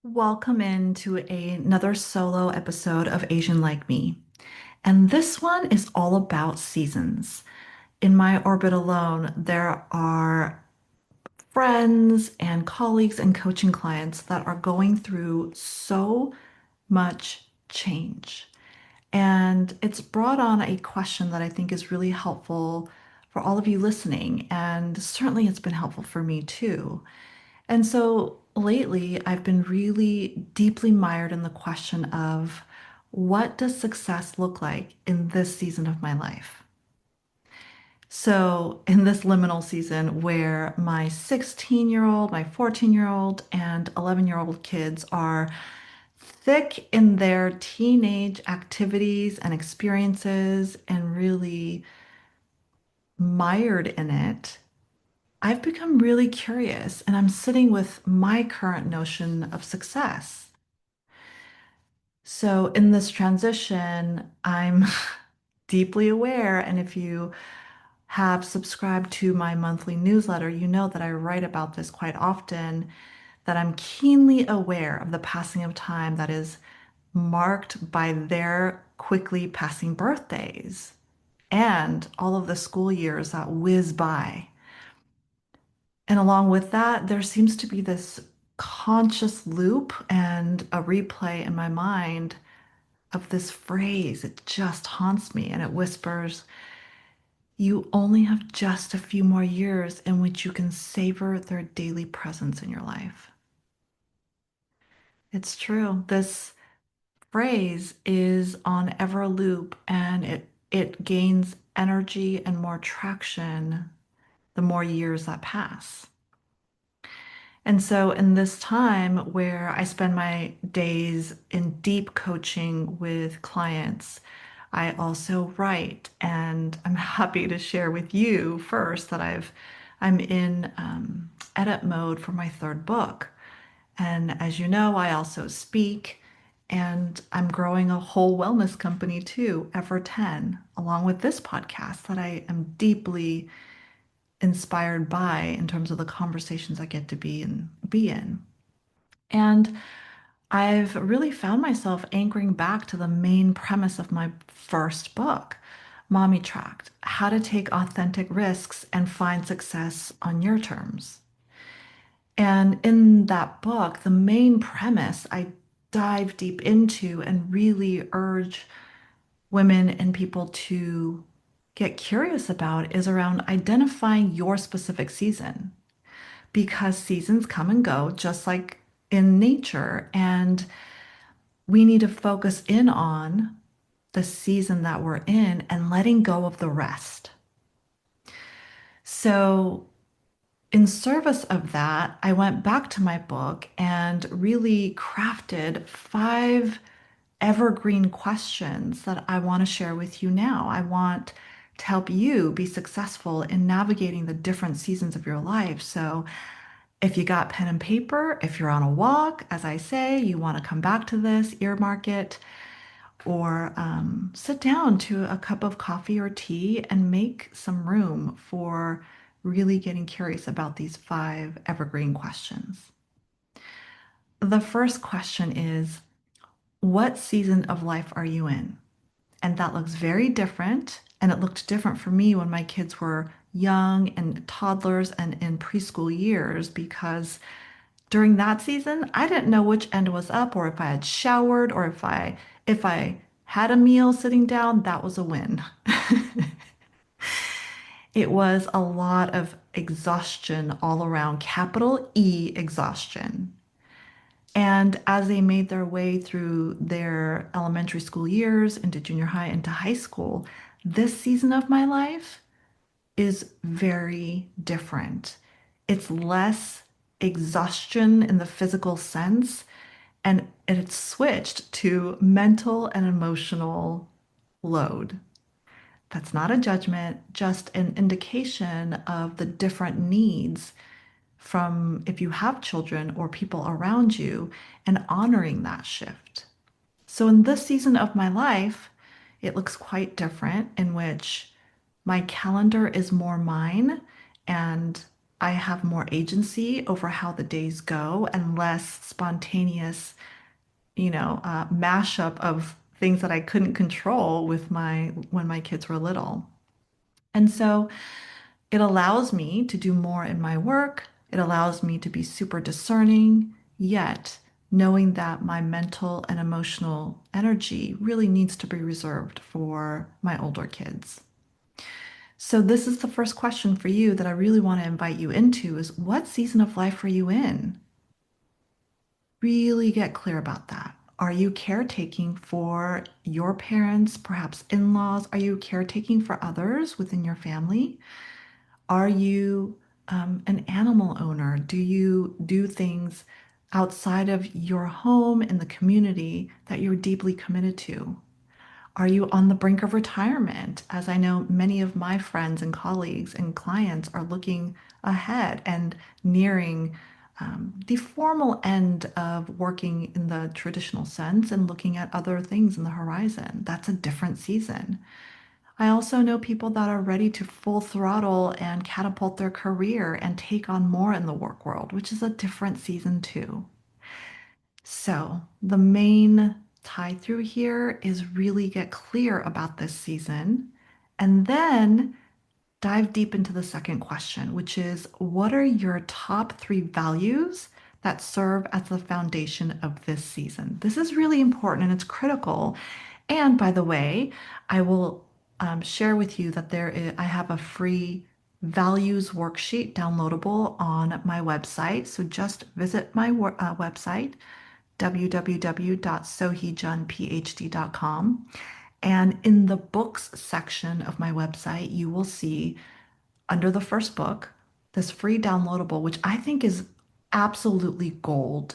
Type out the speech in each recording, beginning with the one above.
Welcome into another solo episode of Asian Like Me. And this one is all about seasons. In my orbit alone, there are friends and colleagues and coaching clients that are going through so much change. And it's brought on a question that I think is really helpful for all of you listening. And certainly it's been helpful for me too. And so lately, I've been really deeply mired in the question of what does success look like in this season of my life? So, in this liminal season where my 16-year-old, my 14-year-old, and 11-year-old kids are thick in their teenage activities and experiences and really mired in it, I've become really curious and I'm sitting with my current notion of success. So, in this transition, I'm deeply aware. And if you have subscribed to my monthly newsletter, you know that I write about this quite often, that I'm keenly aware of the passing of time that is marked by their quickly passing birthdays and all of the school years that whiz by. And along with that, there seems to be this conscious loop and a replay in my mind of this phrase. It just haunts me and it whispers, you only have just a few more years in which you can savor their daily presence in your life. It's true. This phrase is on ever loop and it gains energy and more traction the more years that pass. And so, in this time where I spend my days in deep coaching with clients, I also write, and I'm happy to share with you first that I'm in edit mode for my third book. And as you know, I also speak, and I'm growing a whole wellness company too, Ever 10, along with this podcast that I am deeply inspired by in terms of the conversations I get to be in. And I've really found myself anchoring back to the main premise of my first book, Mommy Tracked: How to Take Authentic Risks and Find Success on Your Terms. And in that book, the main premise I dive deep into and really urge women and people to get curious about is around identifying your specific season, because seasons come and go just like in nature, and we need to focus in on the season that we're in and letting go of the rest. So, in service of that, I went back to my book and really crafted 5 evergreen questions that I want to share with you now. I want to help you be successful in navigating the different seasons of your life. So, if you got pen and paper, if you're on a walk, as I say, you want to come back to this, earmark it, or sit down to a cup of coffee or tea and make some room for really getting curious about these 5 evergreen questions. The first question is, what season of life are you in? And that looks very different. And it looked different for me when my kids were young and toddlers and in preschool years, because during that season, I didn't know which end was up or if I had showered or if I had a meal sitting down, that was a win. It was a lot of exhaustion all around, capital E exhaustion. And as they made their way through their elementary school years into junior high, into high school, this season of my life is very different. It's less exhaustion in the physical sense, and it's switched to mental and emotional load. That's not a judgment, just an indication of the different needs from if you have children or people around you, and honoring that shift. So, in this season of my life, it looks quite different, in which my calendar is more mine, and I have more agency over how the days go and less spontaneous, mashup of things that I couldn't control with my when my kids were little. And so it allows me to do more in my work. It allows me to be super discerning, yet knowing that my mental and emotional energy really needs to be reserved for my older kids. So this is the first question for you that I really want to invite you into is what season of life are you in? Really get clear about that. Are you caretaking for your parents, perhaps in-laws? Are you caretaking for others within your family? Are you an animal owner? Do you do things outside of your home in the community that you're deeply committed to? Are you on the brink of retirement? As I know many of my friends and colleagues and clients are looking ahead and nearing the formal end of working in the traditional sense and looking at other things in the horizon. That's a different season. I also know people that are ready to full throttle and catapult their career and take on more in the work world, which is a different season too. So, the main tie through here is really get clear about this season and then dive deep into the second question, which is what are your top three values that serve as the foundation of this season? This is really important and it's critical. And by the way, I will share with you that I have a free values worksheet downloadable on my website. So just visit my website, www.soheejunphd.com. And in the books section of my website, you will see under the first book, this free downloadable, which I think is absolutely gold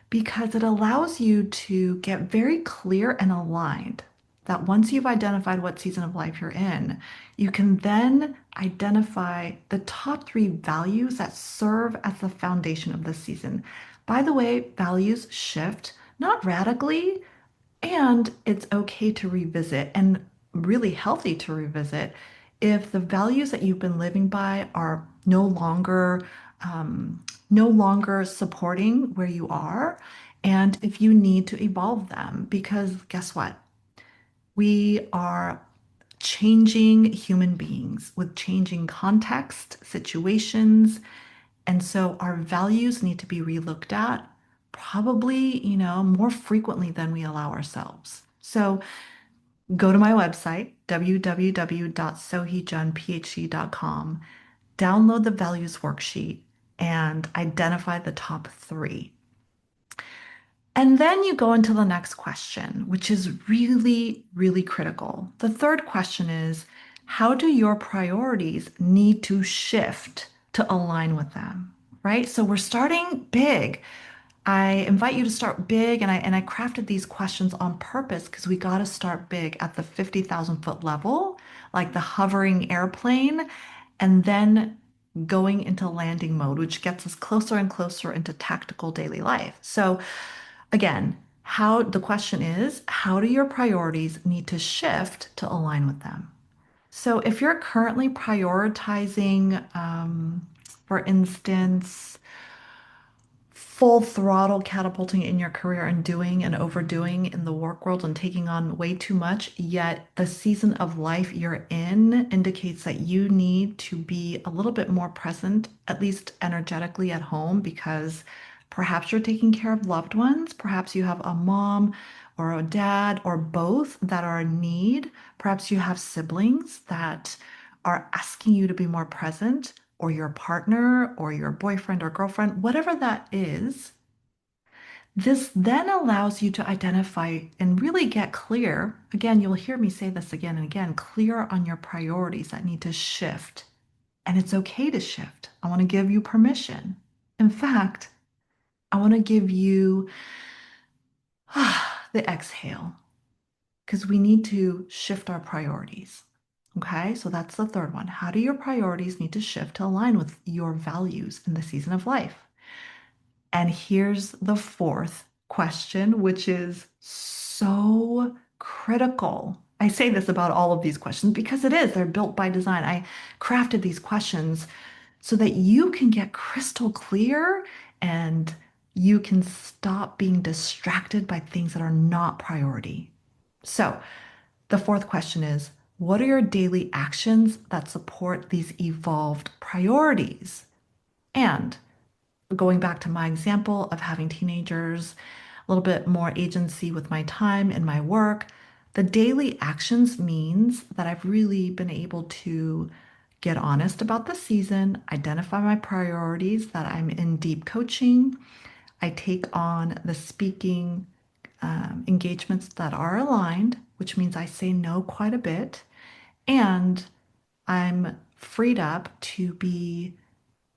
because it allows you to get very clear and aligned that once you've identified what season of life you're in, you can then identify the top three values that serve as the foundation of the season. By the way, values shift, not radically, and it's okay to revisit and really healthy to revisit if the values that you've been living by are no longer supporting where you are, and if you need to evolve them. Because guess what? We are changing human beings with changing context, situations, and so our values need to be relooked at probably, more frequently than we allow ourselves. So go to my website, www.soheejunphd.com, download the values worksheet, and identify the top three. And then you go into the next question, which is really, really critical. The third question is, how do your priorities need to shift to align with them? Right? So we're starting big. I invite you to start big, and I crafted these questions on purpose because we got to start big at the 50,000 foot level, like the hovering airplane, and then going into landing mode, which gets us closer and closer into tactical daily life. So again, how the question is, how do your priorities need to shift to align with them? So if you're currently prioritizing, for instance, full throttle catapulting in your career and doing and overdoing in the work world and taking on way too much, yet the season of life you're in indicates that you need to be a little bit more present, at least energetically at home, because perhaps you're taking care of loved ones, perhaps you have a mom or a dad or both that are in need, perhaps you have siblings that are asking you to be more present or your partner or your boyfriend or girlfriend, whatever that is, this then allows you to identify and really get clear. Again, you'll hear me say this again and again, clear on your priorities that need to shift. And it's okay to shift. I want to give you permission. In fact, I want to give you the exhale because we need to shift our priorities. Okay, so that's the third one. How do your priorities need to shift to align with your values in the season of life? And here's the fourth question, which is so critical. I say this about all of these questions because it is, they're built by design. I crafted these questions so that you can get crystal clear and you can stop being distracted by things that are not priority. So, the fourth question is, what are your daily actions that support these evolved priorities? And going back to my example of having teenagers, a little bit more agency with my time and my work, the daily actions means that I've really been able to get honest about the season, identify my priorities, that I'm in deep coaching. I take on the speaking engagements that are aligned, which means I say no quite a bit, and I'm freed up to be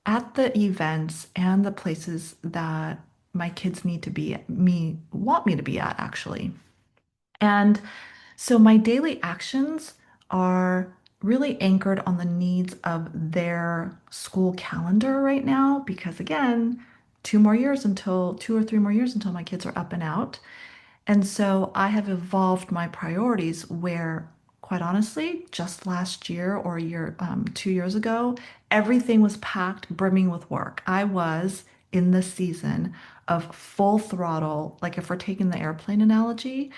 at the events and the places that my kids need to be me want me to be at actually. And so my daily actions are really anchored on the needs of their school calendar right now because again, 2 or 3 more years until my kids are up and out. And so I have evolved my priorities where, quite honestly, just last year or a year, 2 years ago, everything was packed, brimming with work. I was in this season of full throttle. Like if we're taking the airplane analogy,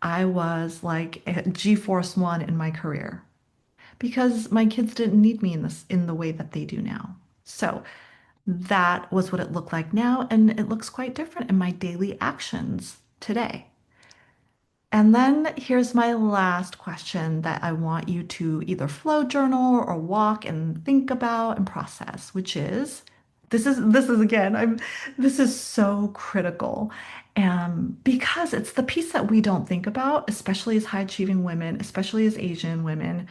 I was like a G-Force One in my career because my kids didn't need me in the way that they do now. So that was what it looked like now, and it looks quite different in my daily actions today. And then here's my last question that I want you to either flow journal or walk and think about and process, which is this is again, this is so critical. Because it's the piece that we don't think about, especially as high achieving women, especially as Asian women,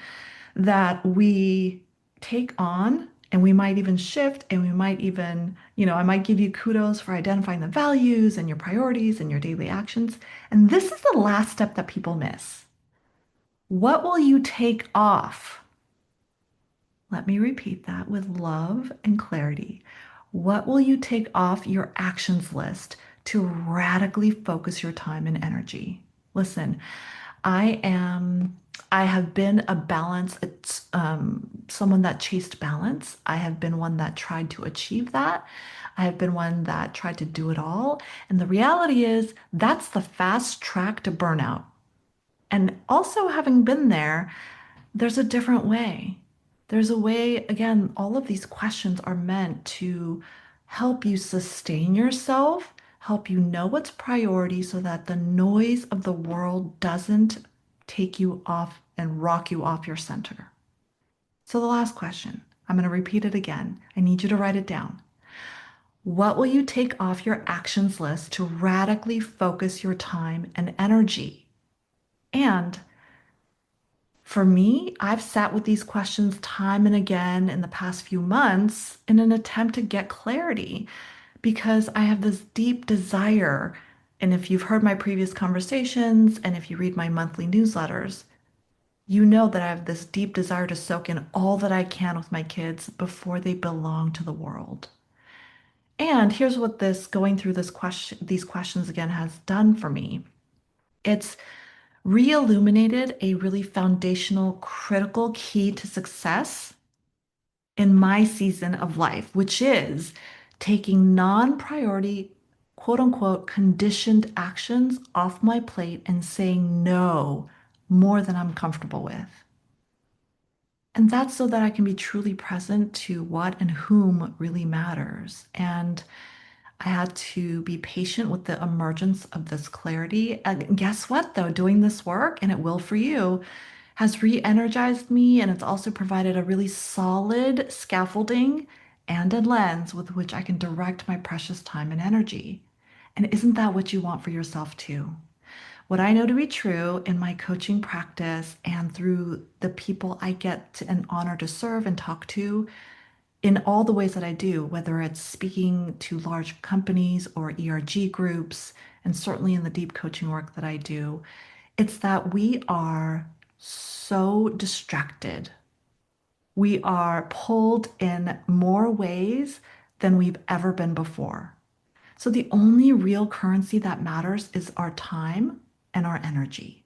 that we take on and we might even shift and we might even, I might give you kudos for identifying the values and your priorities and your daily actions. And this is the last step that people miss. What will you take off? Let me repeat that with love and clarity. What will you take off your actions list to radically focus your time and energy? Listen, I am, I have been a balance, it's someone that chased balance. I have been one that tried to achieve that. I have been one that tried to do it all. And the reality is that's the fast track to burnout. And also having been there, there's a different way. There's a way, again, all of these questions are meant to help you sustain yourself, help you know what's priority so that the noise of the world doesn't take you off and rock you off your center. So, the last question, I'm going to repeat it again. I need you to write it down. What will you take off your actions list to radically focus your time and energy? And for me, I've sat with these questions time and again in the past few months in an attempt to get clarity because I have this deep desire. And if you've heard my previous conversations and if you read my monthly newsletters, you know that I have this deep desire to soak in all that I can with my kids before they belong to the world. And here's what this going through these questions again has done for me. It's re-illuminated a really foundational, critical key to success in my season of life, which is taking non-priority, quote unquote, conditioned actions off my plate and saying no more than I'm comfortable with. And that's so that I can be truly present to what and whom really matters. And I had to be patient with the emergence of this clarity. And guess what, though? Doing this work, and it will for you, has re energized me. And it's also provided a really solid scaffolding and a lens with which I can direct my precious time and energy. And isn't that what you want for yourself, too? What I know to be true in my coaching practice and through the people I get an honor to serve and talk to in all the ways that I do, whether it's speaking to large companies or ERG groups, and certainly in the deep coaching work that I do, it's that we are so distracted. We are pulled in more ways than we've ever been before. So the only real currency that matters is our time and our energy.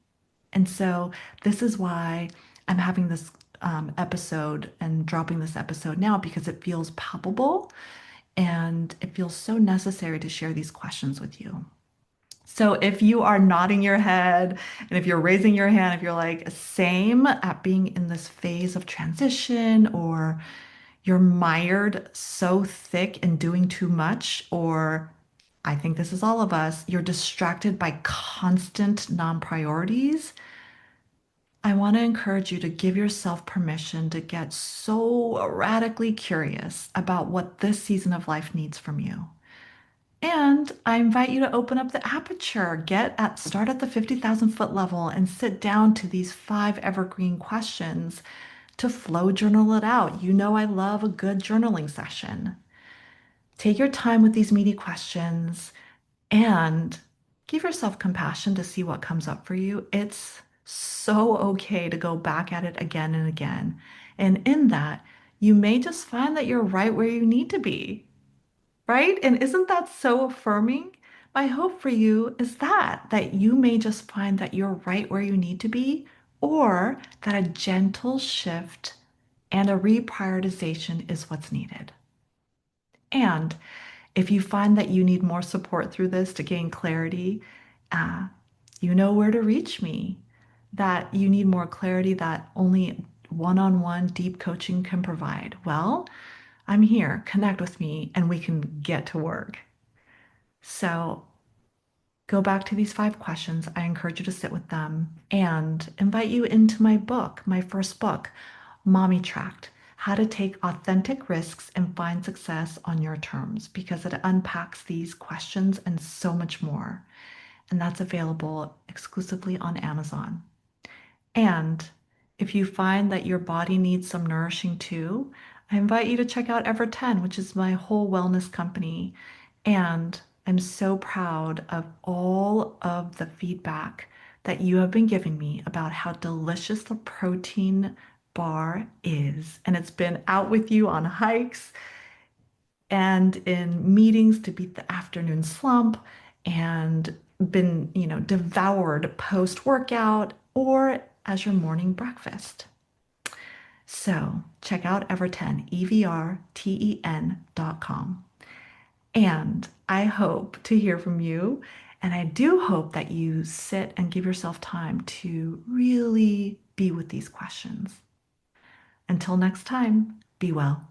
And so this is why I'm having this episode and dropping this episode now because it feels palpable and it feels so necessary to share these questions with you. So if you are nodding your head and if you're raising your hand, if you're like same at being in this phase of transition, or you're mired so thick and doing too much, or I think this is all of us, you're distracted by constant non-priorities, I want to encourage you to give yourself permission to get so radically curious about what this season of life needs from you. And I invite you to open up the aperture, start at the 50,000 foot level and sit down to these 5 evergreen questions to flow journal it out. You know, I love a good journaling session. Take your time with these meaty questions and give yourself compassion to see what comes up for you. It's so okay to go back at it again and again. And in that, you may just find that you're right where you need to be, right? And isn't that so affirming? My hope for you is that you may just find that you're right where you need to be, or that a gentle shift and a reprioritization is what's needed. And if you find that you need more support through this to gain clarity, uh, you know where to reach me. That you need more clarity that only one-on-one deep coaching can provide. Well, I'm here. Connect with me and we can get to work. So go back to these 5 questions. I encourage you to sit with them and invite you into my book, my first book, Mommy Tracked: How to Take Authentic Risks and Find Success on Your Terms, because it unpacks these questions and so much more. And that's available exclusively on Amazon. And if you find that your body needs some nourishing too, I invite you to check out Ever 10, which is my whole wellness company. And I'm so proud of all of the feedback that you have been giving me about how delicious the protein bar is. And it's been out with you on hikes and in meetings to beat the afternoon slump, and been, devoured post-workout or as your morning breakfast. So check out Everten, EVRTEN.com. And I hope to hear from you. And I do hope that you sit and give yourself time to really be with these questions. Until next time, be well.